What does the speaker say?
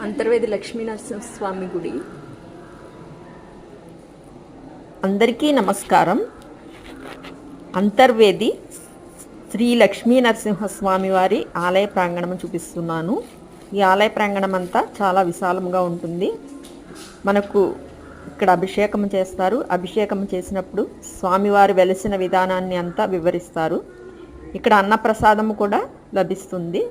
అంతర్వేది లక్ష్మీనరసింహస్వామి గుడి. అందరికీ నమస్కారం. అంతర్వేది శ్రీ లక్ష్మీనరసింహస్వామి వారి ఆలయ ప్రాంగణం చూపిస్తున్నాను. ఈ ఆలయ ప్రాంగణం అంతా చాలా విశాలంగా ఉంటుంది. మనకు ఇక్కడ అభిషేకం చేస్తారు. అభిషేకం చేసినప్పుడు స్వామివారు వెలిసిన విధానాన్ని అంతా వివరిస్తారు. ఇక్కడ అన్నప్రసాదము కూడా లభిస్తుంది.